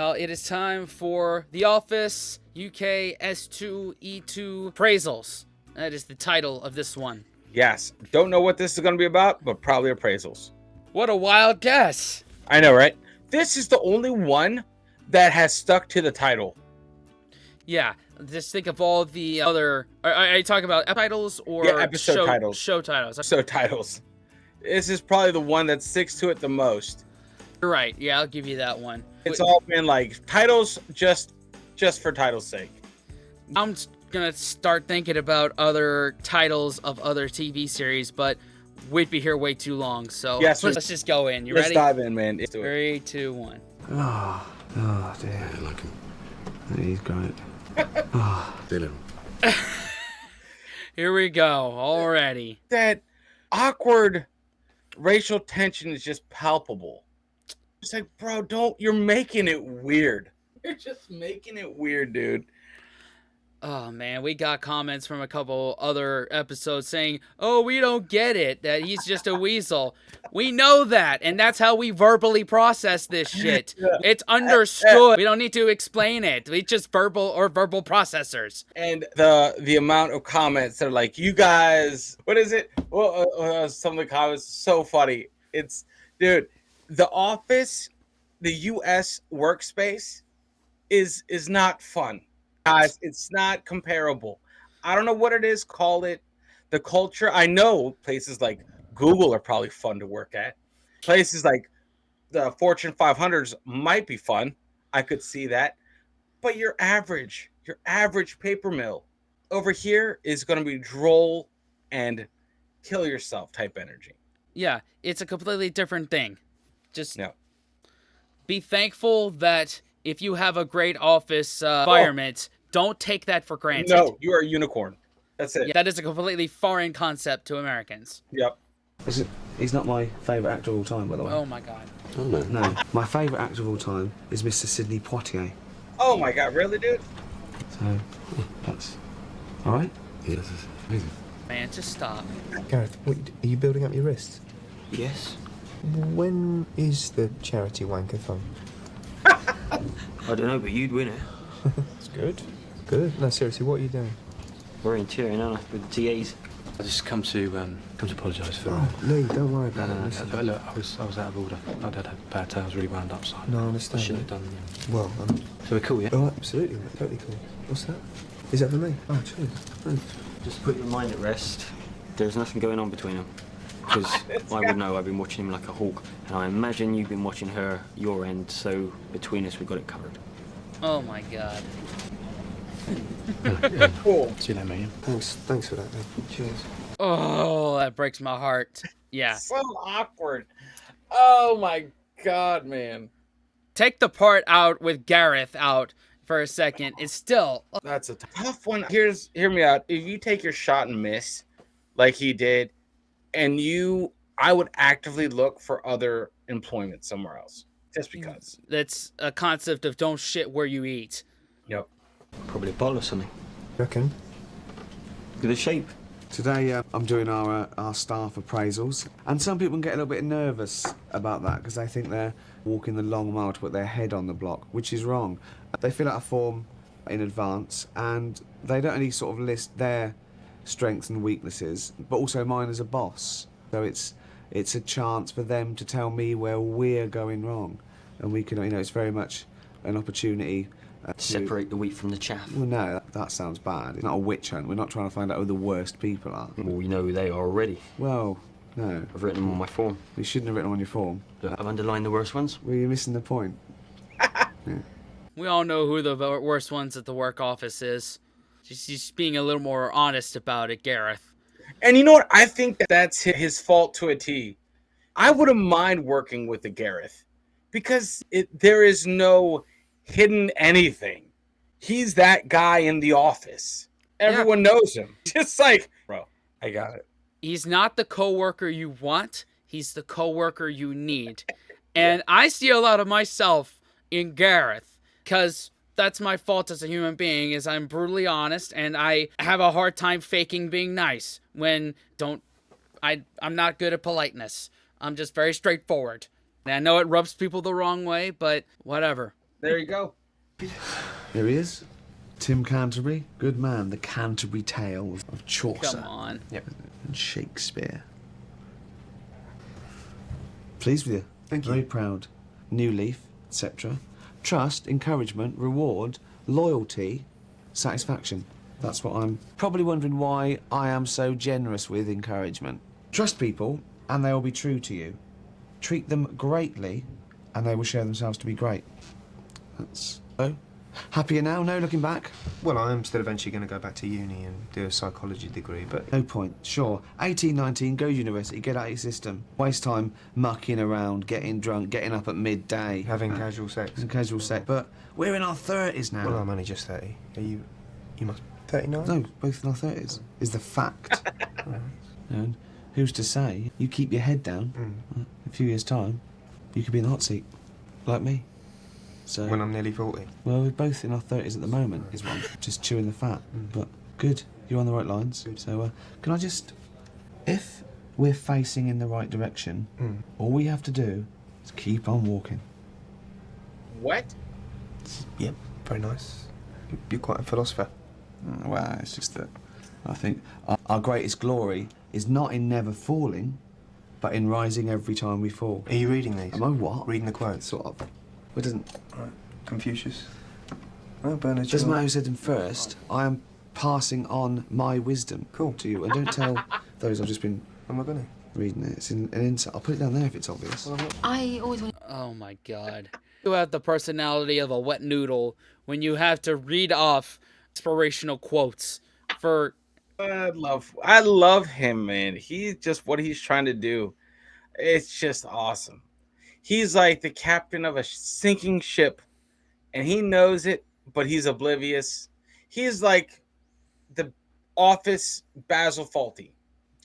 It is time for The Office UK S2E2 Appraisals. That is the title of this one. Yes. Don't know what this is going to be about, but probably appraisals. What a wild guess. I know, right? This is the only one that has stuck to the title. Yeah, just think of all the other... Are you talking about titles or episode titles? Show titles. Episode titles. This is probably the one that sticks to it the most. You're right. Yeah, I'll give you that one. It's all been like titles just for title's sake. I'm gonna start thinking about other titles of other TV series, but we'd be here way too long. So yes, let's just go in. You let's ready? Let's dive in, man. 3, 2, 1. Oh dear. I like him. He's great. Dylan. Here we go. Already. That awkward racial tension is just palpable. It's like, bro, you're making it weird. You're just making it weird, dude. Oh, man, we got comments from a couple other episodes saying, oh, we don't get it, that he's just a weasel. We know that, and that's how we verbally process this shit. Yeah. It's understood. We don't need to explain it. We just verbal processors. And the amount of comments that are like, you guys, what is it? Well, some of the comments are so funny. It's, dude, The Office, the U.S. workspace is not fun. Guys, it's not comparable. I don't know what it is. Call it the culture. I know places like Google are probably fun to work at. Places like the Fortune 500s might be fun. I could see that. But your average paper mill over here is going to be droll and kill yourself type energy. Yeah, it's a completely different thing. Just no. Be thankful that if you have a great office environment, don't take that for granted. No, you are a unicorn. That's it. Yeah, that is a completely foreign concept to Americans. Yep. He's not my favourite actor of all time, by the way. Oh my god. Oh no. No. My favourite actor of all time is Mr. Sidney Poitier. Oh my god, really, dude? So, that's... Alright? Yeah, this is amazing. Man, just stop. Gareth, what, are you building up your wrists? Yes. When is the charity wankathon? I don't know, but you'd win it. That's good. Good. No, seriously, what are you doing? Volunteering, aren't I, with the TAs? I just come to apologise for. Oh, Lee, don't worry about it. No, look, I was out of order. I'd had a bad day. I was really wound up. So no, I understand. I shouldn't have done. Well, so we're cool, yeah? Oh, absolutely, mate. Totally cool. What's that? Is that for me? Oh, cheers. Thanks. Just put your mind at rest. There's nothing going on between them. Because I would know I've been watching him like a hawk, and I imagine you've been watching her, your end, so between us we've got it covered. Oh my god. Cool. See you later, mate. Thanks for that, man. Cheers. Oh, that breaks my heart. Yeah. So awkward. Oh my god, man. Take the part out with Gareth out for a second. It's still... That's a tough one. Hear me out. If you take your shot and miss, like he did, and I would actively look for other employment somewhere else. Just because. That's a concept of don't shit where you eat. Yep. Probably a bottle or something. Reckon? Look at the shape. Today I'm doing our staff appraisals, and some people get a little bit nervous about that because they think they're walking the long mile to put their head on the block, which is wrong. They fill out a form in advance and they don't only sort of list their strengths and weaknesses, but also mine as a boss. So it's a chance for them to tell me where we're going wrong, and we can, it's very much an opportunity. Separate the wheat from the chaff. Well, no, that sounds bad. It's not a witch hunt. We're not trying to find out who the worst people are. Well, we know who they are already. Well, no. I've written them on my form. You shouldn't have written them on your form. Look, I've underlined the worst ones. Well, you're missing the point. Yeah. We all know who the worst ones at the work office is. Just being a little more honest about it, Gareth. And you know what? I think that's his fault to a T. I wouldn't mind working with a Gareth because there is no hidden anything. He's that guy in the office. Everyone knows him. Just like, bro, I got it. He's not the coworker you want. He's the coworker you need. And I see a lot of myself in Gareth because that's my fault as a human being, is I'm brutally honest and I have a hard time faking being nice when I'm not good at politeness. I'm just very straightforward. And I know it rubs people the wrong way, but whatever. There you go. Here he is. Tim Canterbury, good man. The Canterbury Tales of Chaucer. Come on. And Shakespeare. Pleased with you. Thank you. Very proud. New leaf, etc. Trust, encouragement, reward, loyalty, satisfaction. That's what I'm probably wondering why I am so generous with encouragement. Trust people and they will be true to you. Treat them greatly and they will show themselves to be great. That's so. Happier now? No looking back? Well, I am still eventually going to go back to uni and do a psychology degree, but... No point. Sure. 18, 19, go to university, get out of your system. Waste time mucking around, getting drunk, getting up at midday. Having casual sex. And casual sex. But we're in our 30s now. Well, I'm only just 30. Are you... You must... 39? No, both in our 30s. Is the fact. And who's to say? You keep your head down. In a few years' time, you could be in the hot seat. Like me. So... When I'm nearly 40. Well, we're both in our 30s at the moment, is one. Just chewing the fat. But good, you're on the right lines. Good. So, can I just... If we're facing in the right direction, all we have to do is keep on walking. What? Yep, very nice. You're quite a philosopher. Well, it's just that I think our greatest glory is not in never falling, but in rising every time we fall. Are you reading these? Am I what? Reading the quotes? Sort of. It doesn't... Right. Confucius. Oh, Bernard Doesn't Shaw. matter who said them first. I am passing on my wisdom to you. And don't tell those I've just been Am I going to? reading it. It's an insight. I'll put it down there if it's obvious. I always want Oh my god. You have the personality of a wet noodle when you have to read off inspirational quotes for... I love him, man. He's just what he's trying to do. It's just awesome. He's like the captain of a sinking ship, and he knows it, but he's oblivious. He's like the Office Basil Fawlty,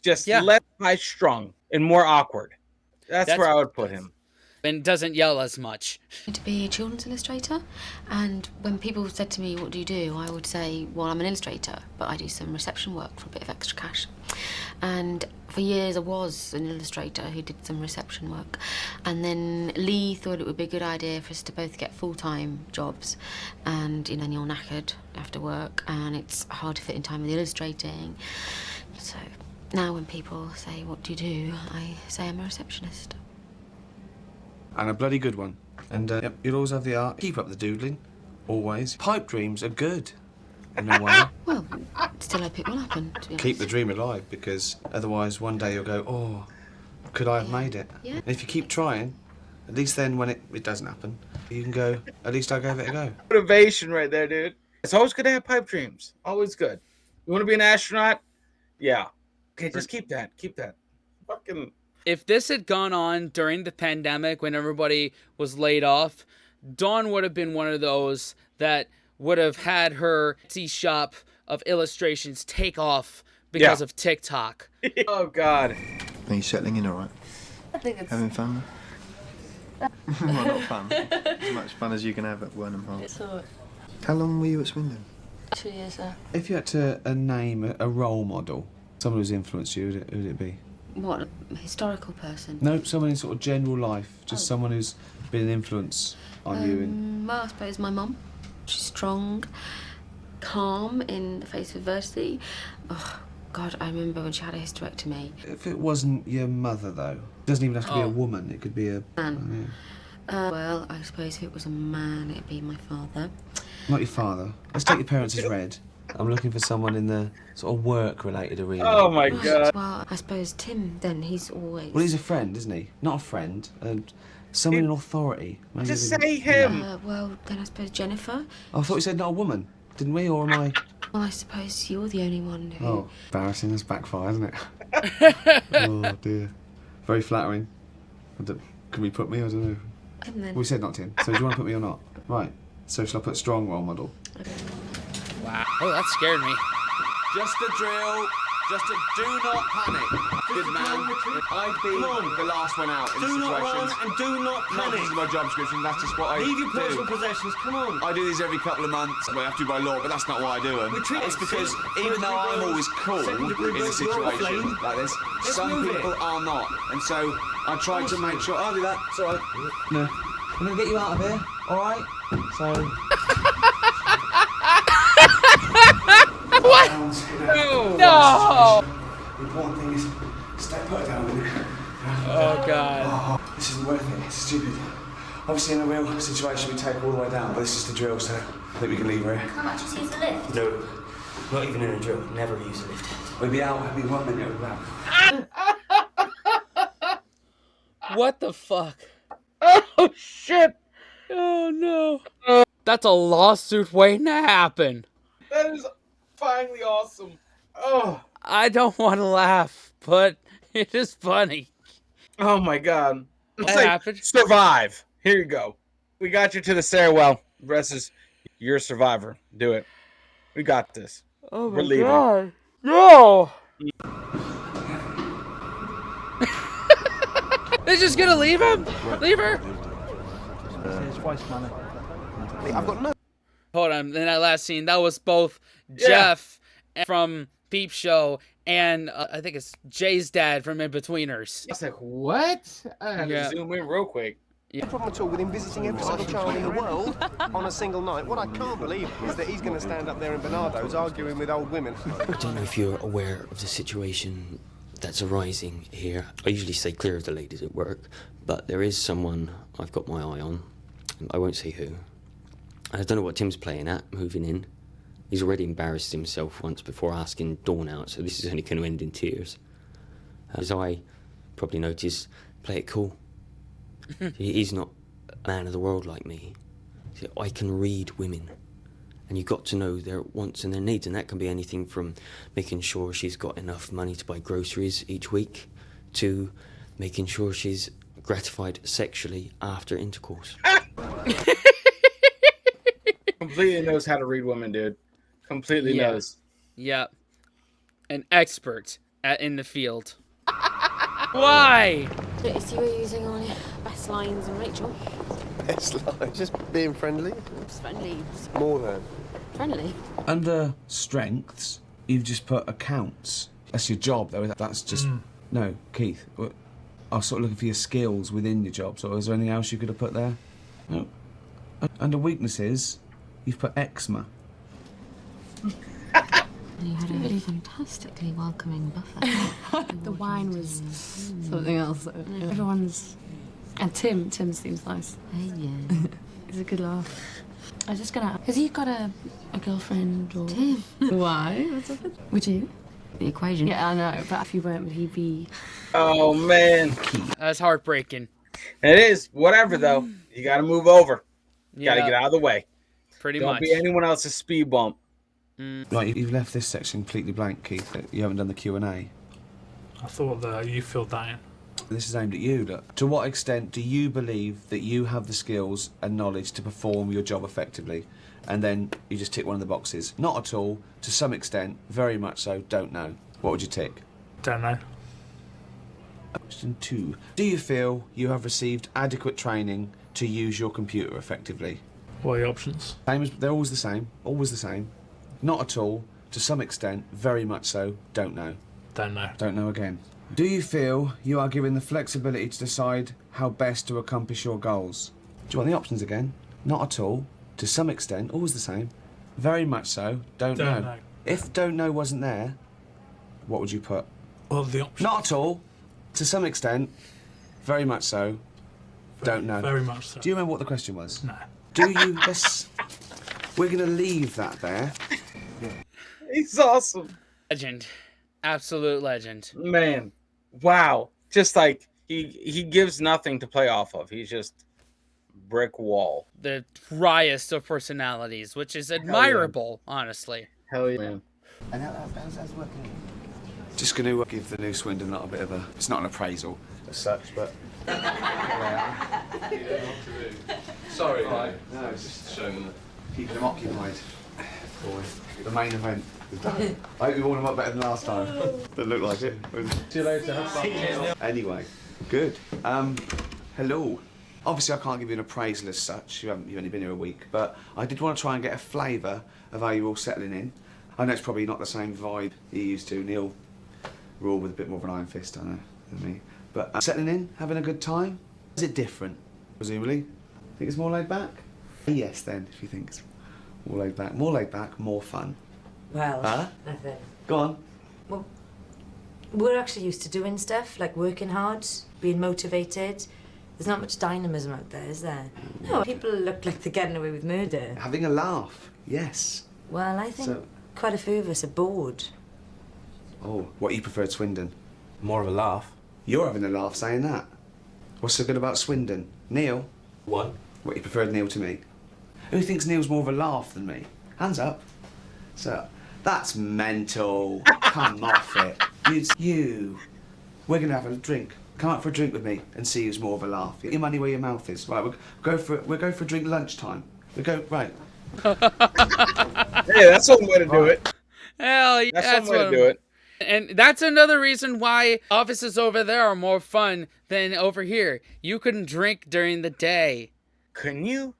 just less high strung and more awkward. That's where I would put him. And doesn't yell as much. to be a children's illustrator, and when people said to me, what do you do? I would say, well, I'm an illustrator, but I do some reception work for a bit of extra cash. And for years I was an illustrator who did some reception work, and then Lee thought it would be a good idea for us to both get full-time jobs, and you know, you're knackered after work and it's hard to fit in time with illustrating. So now when people say, what do you do? I say I'm a receptionist. And a bloody good one. And you'll always have the art. Keep up the doodling. Always. Pipe dreams are good. In a way. Well, still I pick one up and to be Keep the honest. dream alive, because otherwise one day you'll go, oh, could I have made it? Yeah. And if you keep trying, at least then when it doesn't happen, you can go, at least I gave it a go. Motivation right there, dude. It's always good to have pipe dreams. Always good. You want to be an astronaut? Yeah. Okay, just keep that. Keep that. Fucking... If this had gone on during the pandemic when everybody was laid off, Dawn would have been one of those that would have had her Etsy shop of illustrations take off because of TikTok. Oh, God. Are you settling in all right? I think it's... Having fun? Well, not fun. As much fun as you can have at Wernham Hall. It's all right. How long were you at Swindon? 2 years there. If you had to name a role model, someone who's influenced you, who'd it be? What, a historical person? No, someone in sort of general life, just someone who's been an influence on you. Well, I suppose my mum. She's strong, calm in the face of adversity. Oh, God, I remember when she had a hysterectomy. If it wasn't your mother, though, it doesn't even have to be a woman, it could be a... Man. Well, I suppose if it was a man, it'd be my father. Not your father. Let's take your parents as read. I'm looking for someone in the sort of work-related arena. Oh, my God. Well, I suppose Tim, then, he's always... Well, he's a friend, isn't he? Not a friend. Someone in authority. Maybe Just even- say him. well, then I suppose Jennifer. I thought we said not a woman, didn't we? Or am I... Well, I suppose you're the only one who... Oh, embarrassing. That's backfire, isn't it? Oh, dear. Very flattering. Can we put me? I don't know. Tim, then. We said not Tim. So do you want to put me or not? Right. So shall I put strong role model? Wow. Oh, that scared me. Just a drill. Just a do not panic. Good man. I'd be the last one out in Do not situations. run and do not No, panic. this is my job description. That's just what I Leave your personal do. possessions, come on. I do these every couple of months. Well, I have to by law, but that's not why I do them. Retreat. It's because Second even though I'm degree always cool second degree in a burns, you're situation flame. like this, Let's some move it. people are not. And so I try to make sure... I'll do that. It's all right. No. I'm gonna get you out of here, alright? So... What? No! The important thing is stay put down with it. Oh God. Oh, this isn't worth it, it's stupid. Obviously in a real situation we take all the way down, but this is the drill, so I think we can leave her here. Can't actually use the lift? No, not even in a drill. Never use a lift. We'll be out, we'll be 1 minute, we'll be out. What the fuck? Oh shit! Oh no. That's a lawsuit waiting to happen. That is finally awesome. Oh. I don't want to laugh, but it is funny. Oh my God. It's That like, happened. survive. Here you go. We got you to the stairwell. The rest is you're a survivor. Do it. We got this. Oh my We're leaving. God. No! They're just gonna leave him? Leave her? It's waste money. I've got no. Hold on, in that last scene, that was both Jeff from Peep Show and I think it's Jay's dad from In-Betweeners. I was like, what? I had Yeah. to zoom in real quick. No problem at all with him visiting every single child in the world on a single night. What I can't believe is that he's going to stand up there in Bernardo's arguing with old women. I don't know if you're aware of the situation that's arising here. I usually stay clear of the ladies at work, but there is someone I've got my eye on. I won't say who. I don't know what Tim's playing at, moving in. He's already embarrassed himself once before asking Dawn out, so this is only going to end in tears. As I probably noticed, play it cool. He's not a man of the world like me. See, I can read women. And you've got to know their wants and their needs, and that can be anything from making sure she's got enough money to buy groceries each week to making sure she's gratified sexually after intercourse. Completely knows how to read women, dude. Completely knows. Yep. An expert in the field. Why? Noticed you were using all your best lines and Rachel. Best line. Just being friendly. Just friendly. More than. Friendly. Under strengths, you've just put accounts. That's your job, though. That's just... No, Keith. I was sort of looking for your skills within your job. So is there anything else you could have put there? No. Under weaknesses, you've put eczema. And you had a really fantastically welcoming buffet. The wine was something else. Everyone's... And Tim seems nice. Hey, yeah. It's a good laugh. I was just gonna... Has he got a girlfriend or... Tim. Why? What's up? Would you? The equation. Yeah, I know, but if you weren't, would he be... Oh, man. That's heartbreaking. It is. Whatever, though. You got to move over. You got to Yeah, get out of the way. pretty Don't much. be anyone else's speed bump. Right, you've left this section completely blank, Keith. You haven't done the Q&A. I thought that you filled that in. This is aimed at you. Look. To what extent do you believe that you have the skills and knowledge to perform your job effectively? And then you just tick one of the boxes. Not at all. To some extent. Very much so. Don't know. What would you tick? Don't know. Question 2. Do you feel you have received adequate training to use your computer effectively? What are the options? Same as, they're always the same. Always the same. Not at all. To some extent. Very much so. Don't know. Don't know. Don't know again. Do you feel you are given the flexibility to decide how best to accomplish your goals? Do you want the options again? Not at all. To some extent. Always the same. Very much so. Don't know. If don't know wasn't there, what would you put? What are the options? Not at all. To some extent. Very much so. Don't know. Very much so. Do you remember what the question was? No. Do you... We're going to leave that there. He's awesome. Legend. Absolute legend. Man. Wow. Just like, he gives nothing to play off of. He's just brick wall. The driest of personalities, which is admirable, honestly. Hell yeah, man. And how's working? Just going to give the new Swindon lot a bit of a... It's not an appraisal as such, but... Sorry. No, it's just keeping them occupied. Boy, the main event is done. I hope you warmed them up better than last time. Didn't look like it. See you later. Have fun. Anyway, good. Hello. Obviously, I can't give you an appraisal as such. You've only been here a week, but I did want to try and get a flavour of how you're all settling in. I know it's probably not the same vibe you used to. Neil ruled with a bit more of an iron fist, I know, than me. But settling in, having a good time. Is it different, presumably? Think it's more laid back? Yes, then, if you think it's more laid back. More laid back, more fun. Well, Huh? nothing. Go on. Well, we're actually used to doing stuff, like working hard, being motivated. There's not much dynamism out there, is there? No, people look like they're getting away with murder. Having a laugh, yes. Well, I think quite a few of us are bored. Oh, what, you preferred Swindon? More of a laugh. You're having a laugh saying that. What's so good about Swindon? Neil? What? What, you preferred Neil to me? Who thinks Neil's more of a laugh than me? Hands up. So, that's mental. Come off it. You. We're going to have a drink. Come out for a drink with me and see who's more of a laugh. Get your money where your mouth is. Right, we'll go for a drink lunchtime. Right. Hey, that's one way to do it. Hell yeah, That's one way to do it. And that's another reason why offices over there are more fun than over here. You can drink during the day. Couldn't you?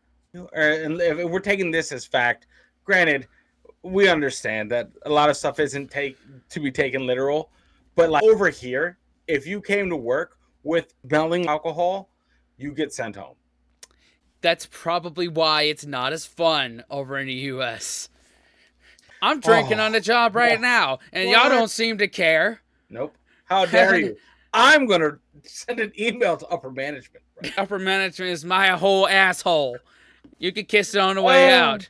And if we're taking this as fact, granted, we understand that a lot of stuff isn't to be taken literal, but like over here, if you came to work with smelling alcohol, you get sent home. That's probably why it's not as fun over in the U.S. I'm drinking on the job right now, and y'all don't seem to care. Nope. How dare you? I'm going to send an email to upper management. Right? Upper management is my whole asshole. You can kiss it on the way out,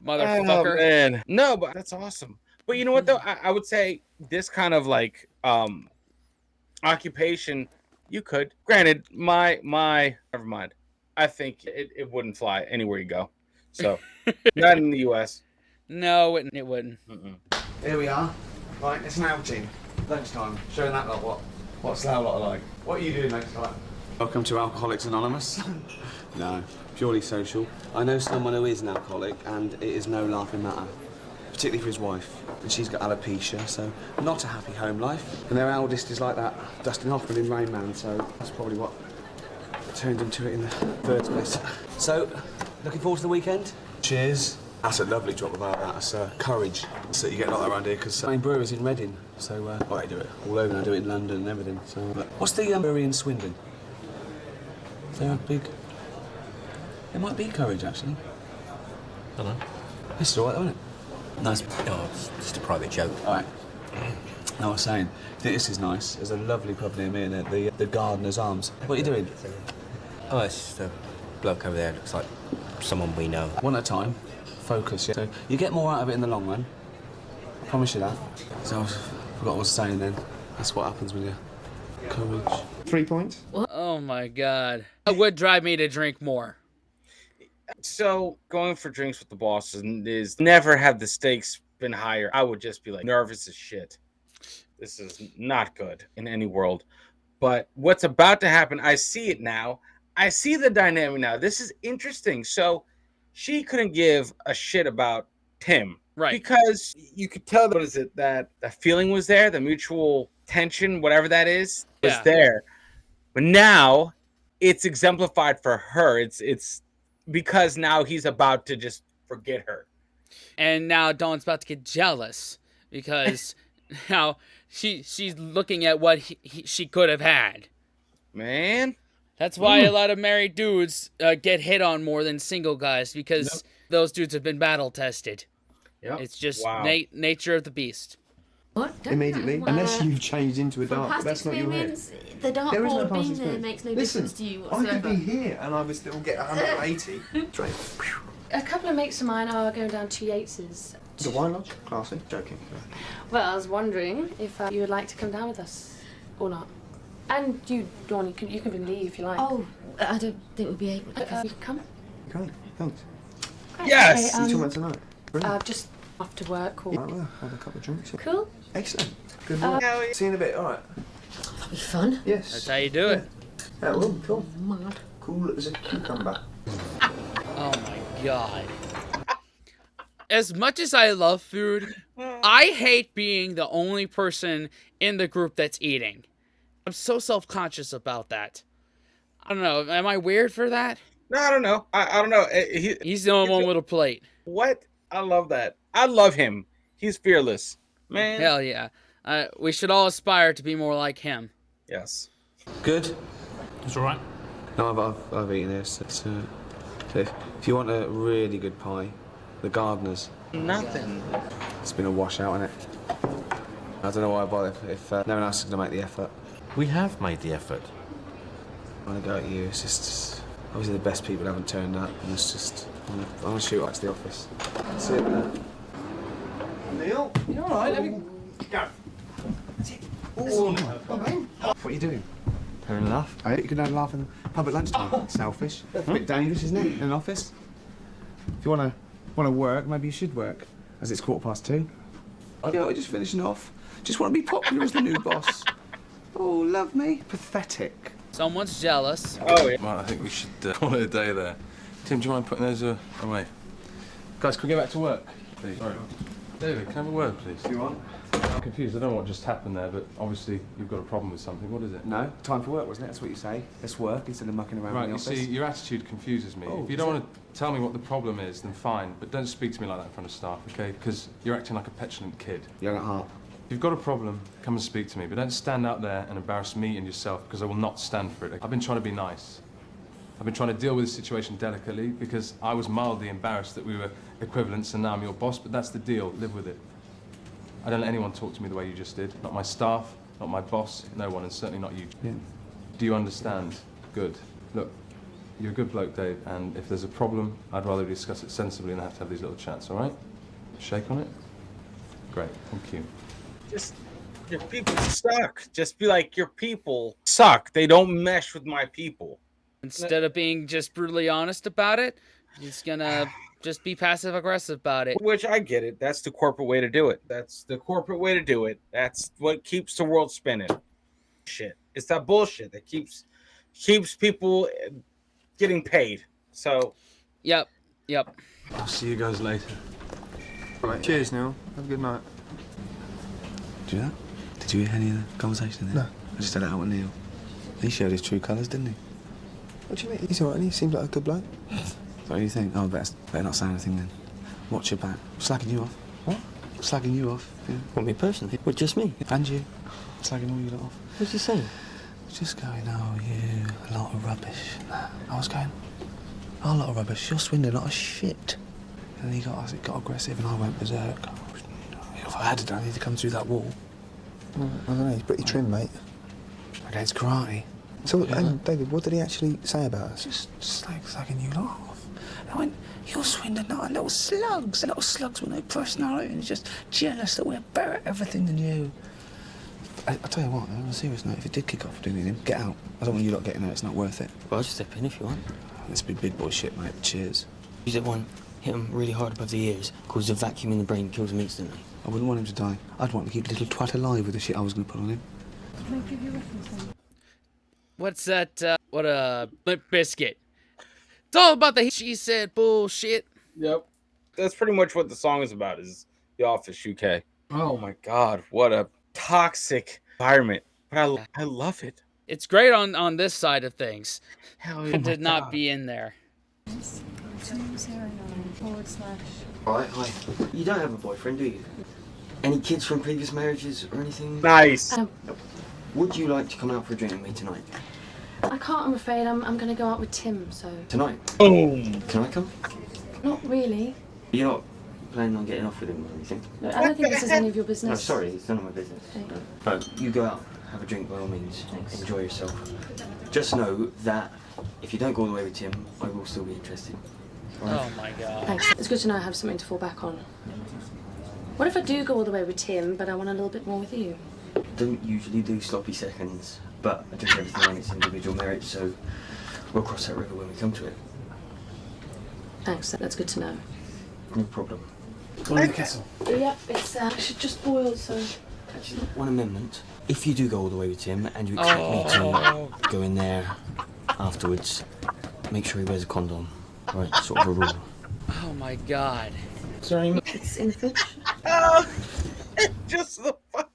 motherfucker. Oh, man. No, but that's awesome. But you know what, though? I would say this kind of like occupation, you could. Granted, my never mind. I think it wouldn't fly anywhere you go. So, not in the U.S. No, it wouldn't. Here we are. Right, it's an outing. Lunchtime. Showing that lot what's that lot like. What are you doing next time? Welcome to Alcoholics Anonymous. No, purely social. I know someone who is an alcoholic, and it is no laughing matter. Particularly for his wife. And she's got alopecia, so not a happy home life. And their eldest is like that Dustin Hoffman in Rain Man, so that's probably what turned him to it in the first place. So, looking forward to the weekend? Cheers. That's a lovely drop of that. That's courage. So you get a lot around here, because main brewery's in Reading. So, I do it all over, I do it in London and everything. So, what's the brewery in Swindon? Is there a big... It might be Courage, actually. I don't know. It's all right, though, isn't it? Nice. Oh, it's just a private joke. All right. No, I was saying, this is nice. There's a lovely pub near me, isn't it? The Gardener's Arms. What are you doing? Oh, it's just a bloke over there. Looks like someone we know. One at a time. Focus, yeah. So you get more out of it in the long run. I promise you that. So I forgot what I was saying then. That's what happens when you courage. 3 points. Oh my god. It would drive me to drink more. So going for drinks with the boss is never have the stakes been higher. I would just be like nervous as shit. This is not good in any world. But what's about to happen, I see it now. I see the dynamic now. This is interesting. So she couldn't give a shit about Tim. Right. Because you could tell that feeling was there, the mutual tension, whatever that is, was there. But now it's exemplified for her. It's because now he's about to just forget her. And now Dawn's about to get jealous because now she's looking at what she could have had. Man. That's why a lot of married dudes get hit on more than single guys, because those dudes have been battle tested. Yep. It's just Wow. nature of the beast. What? Immediately, unless you've changed into a From dark, past that's not your head. experience, the dark There is no board past being there experience. makes no Listen, difference to you I whatsoever. could be here and I would still get 180. Straight. A couple of mates of mine are going down to Yates's. The wine lodge? Classy. Joking. Well, I was wondering if you would like to come down with us or not. And you, Dawn, you can bring Lee if you like. Oh, I don't think we'll be able to. You can come. Great, thanks. Yes! You talking about tonight? Brilliant. Just after work or... Right, well, have a couple of drinks. Cool. Excellent. Good luck. See you in a bit, alright. That'll be fun. Yes. That's how you do it. Yeah, well, cool. Mad. Cool as a cucumber. Oh my god. As much as I love food, I hate being the only person in the group that's eating. I'm so self-conscious about that. I don't know. Am I weird for that? No, I don't know. I don't know. He's the only one with a plate. What? I love that. I love him. He's fearless. Man. Hell yeah. We should all aspire to be more like him. Yes. Good? It's alright. No, I've eaten this. It's So if you want a really good pie, the gardener's. Nothing. It's been a washout, hasn't it? I don't know why I bother if no one else is going to make the effort. We have made the effort. I want to go at you. It's just obviously the best people haven't turned up, and it's just I'm going to shoot back to the office. See you there. Neil, You all right? Let me go. What are you doing? Having a laugh? You can have a laugh in public lunchtime. Selfish. A bit dangerous, isn't it? In an office. If you want to work, maybe you should work. As it's 2:15. Yeah, we're just finishing off. Just want to be popular as the new boss. Oh, love me. Pathetic. Someone's jealous. Oh, yeah. Well, I think we should call it a day there. Tim, do you mind putting those away? Guys, can we get back to work, please? Sorry. David, can I have a word, please? Do you want? I'm confused. I don't know what just happened there, but obviously you've got a problem with something. What is it? No, time for work, wasn't it? That's what you say. Let's work instead of mucking around Right, in the you office. see, your attitude confuses me. Oh, if you don't want to tell me what the problem is, then fine, but don't speak to me like that in front of staff, okay? Because you're acting like a petulant kid. Young at heart. If you've got a problem, come and speak to me, but don't stand out there and embarrass me and yourself, because I will not stand for it. I've been trying to be nice. I've been trying to deal with the situation delicately, because I was mildly embarrassed that we were equivalents and now I'm your boss, but that's the deal. Live with it. I don't let anyone talk to me the way you just did. Not my staff, not my boss, no one, and certainly not you. Yeah. Do you understand? Good. Look, you're a good bloke, Dave, and if there's a problem, I'd rather discuss it sensibly than have to have these little chats, all right? Shake on it? Great, thank you. Just, your people suck. Just be like, your people suck. They don't mesh with my people. Instead of being just brutally honest about it, he's gonna just be passive aggressive about it. Which I get it. That's the corporate way to do it. That's the corporate way to do it. That's what keeps the world spinning. Shit. It's that bullshit that keeps people getting paid. So, Yep. I'll see you guys later. Right, cheers, Neil. Have a good night. Did you hear that? Did you hear any of the conversation there? No. I just had it out with Neil. He showed his true colours, didn't he? What do you mean? He's all right. He seems like a good bloke. What do you think? Oh, better not say anything then. Watch your back. Slagging you off. What? Slagging you off. Yeah. What, me personally? What, just me? And you. Slagging all you lot off. What's he saying? Just going, oh, you, a lot of rubbish. I was going, oh, a lot of rubbish. You're Swindon, a lot of shit. And then he got aggressive and I went berserk. If I had I need to come through that wall. Well, I don't know. He's pretty trim, mate. Against karate. So, and David, what did he actually say about us? Just like slagging you lot off. And I went, you're Swindon, not little slugs with no personality and just jealous that we're better at everything than you. I tell you what, on a serious note, if it did kick off doing him, get out. I don't want you lot getting out, it's not worth it. Well, I'll just step in if you want. This be big boy shit, mate. Cheers. Use that one, hit him really hard above the ears, causes a vacuum in the brain, kills him instantly. I wouldn't want him to die. I'd want to keep the little twat alive with the shit I was going to put on him. Can I give you a reference then? What's that? What a Limp Biscuit. It's all about the she said bullshit. Yep. That's pretty much what the song is about, is The Office UK. Oh my God, what a toxic environment. But I love it. It's great on this side of things. Hell It did not be in there. 209// Alright, hi. You don't have a boyfriend, do you? Any kids from previous marriages or anything? Nice. Would you like to come out for a drink with me tonight? I can't, I'm afraid. I'm going to go out with Tim, so... Tonight? Boom. Can I come? Not really. You're not planning on getting off with him or anything? No, I don't think this is any of your business. No, sorry, it's none of my business. Okay. No, you go out, have a drink by all means. Thanks. Enjoy yourself. Just know that if you don't go all the way with Tim, I will still be interested. All right? Oh my God. Thanks. It's good to know I have something to fall back on. What if I do go all the way with Tim, but I want a little bit more with you? Don't usually do sloppy seconds, but I judge everything on its individual merits, so we'll cross that river when we come to it. Thanks, that's good to know. No problem. Go in the kettle. Yep, it's should just boil, so... Actually, one amendment. If you do go all the way with Tim and you expect me to go in there afterwards, make sure he wears a condom. Right, sort of a rule. Oh my God. Sorry. It's in the fridge. Oh, just the fuck.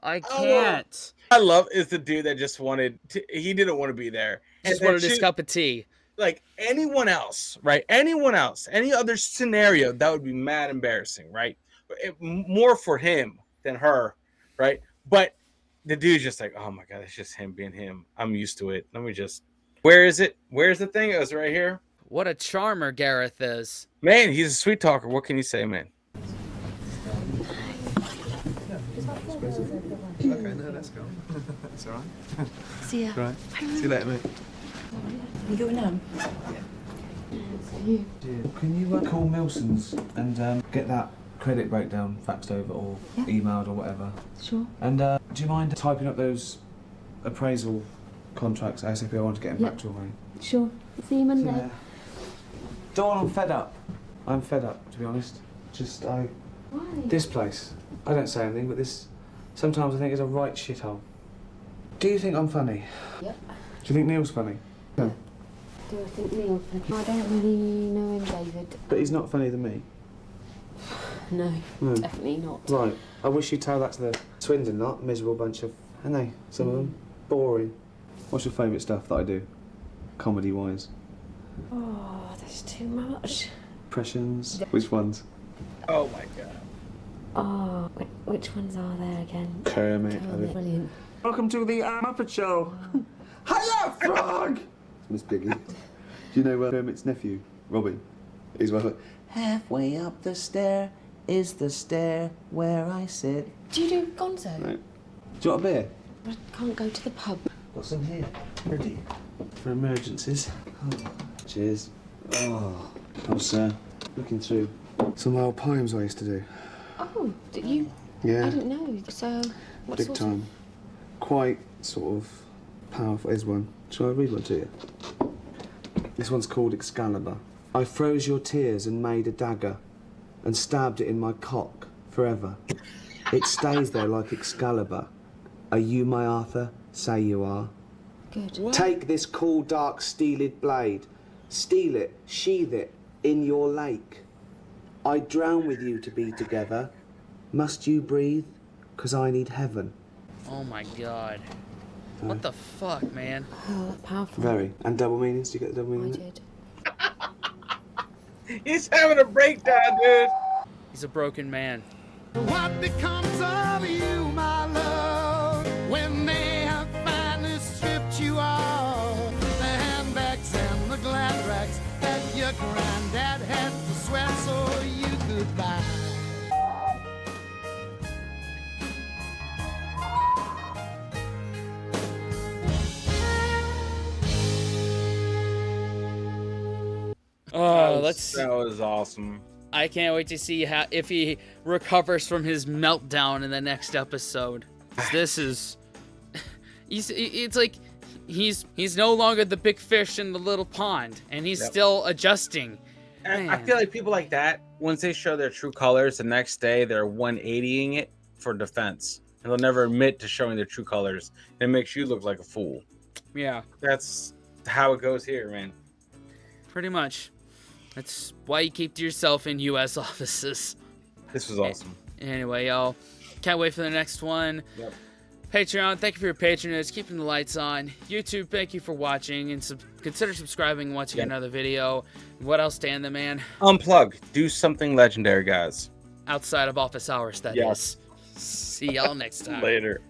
I can't. I love is the dude that just wanted to, he didn't want to be there. Just wanted his cup of tea. Like anyone else, right? Anyone else, any other scenario, that would be mad embarrassing, right? More for him than her, right? But the dude's just like, oh my God, it's just him being him. I'm used to it. Let me just, where is it? Where's the thing? It was right here. What a charmer Gareth is. Man, he's a sweet talker. What can you say, man? Okay, no, let's go. It's all right. See ya. Right. See you later, mate. You going home? Can you call Milson's and get that credit breakdown faxed over or emailed or whatever? Sure. And do you mind typing up those appraisal contracts ASAP? I want to get them back to me. Sure. See you Monday. Yeah. Dawn, I'm fed up. I'm fed up, to be honest. Why? This place. I don't say anything, but this... Sometimes I think it's a right shithole. Do you think I'm funny? Yep. Do you think Neil's funny? No. Do I think Neil? I don't really know him, David. But he's not funnier than me. No, No. definitely not. Right. I wish you'd tell that to the Swindon lot. Miserable bunch of... Aren't they? Some of them. Boring. What's your favourite stuff that I do? Comedy-wise? Oh, that's too much. Impressions? Which ones? Oh my god. Oh, which ones are there again? Kermit. Brilliant. Welcome to the Muppet Show. Hiya, frog! It's Miss Piggy. Do you know Kermit's nephew, Robin? He's one of halfway up the stair is the stair where I sit. Do you do gonzo? No. Do you want a beer? I can't go to the pub. Got some here, ready for emergencies. Oh, cheers. Oh, I was looking through some old poems I used to do. Oh, did you? Yeah. I didn't know. So, what Big sort time. Quite sort of powerful. Here's one. Shall I read one to you? This one's called Excalibur. I froze your tears and made a dagger and stabbed it in my cock forever. It stays there like Excalibur. Are you my Arthur? Say you are. Good. Take this cool, dark, steeled blade. Steal it, sheathe it in your lake. I drown with you to be together. Must you breathe? 'Cause I need heaven. Oh my god. What the fuck, man? Oh, that's powerful. Very. And double meanings? Do you get the double meaning? I did. He's having a breakdown, dude. He's a broken man. What becomes of you, my love, when they have finally stripped you off the handbags and the glad rags that your granddad had to sweat so you could buy? Oh, that was awesome. I can't wait to see if he recovers from his meltdown in the next episode. This is, it's like he's no longer the big fish in the little pond, and he's still adjusting. And I feel like people like that, once they show their true colors, the next day they're 180ing it for defense, and they'll never admit to showing their true colors. It makes you look like a fool. Yeah, that's how it goes here, man. Pretty much. That's why you keep to yourself in U.S. offices. This was awesome. Anyway, y'all, can't wait for the next one. Yep. Patreon, thank you for your patronage, keeping the lights on. YouTube, thank you for watching, and consider subscribing and watching another video. What else, Dan the man? Unplug. Do something legendary, guys. Outside of office hours, that is. See y'all next time. Later.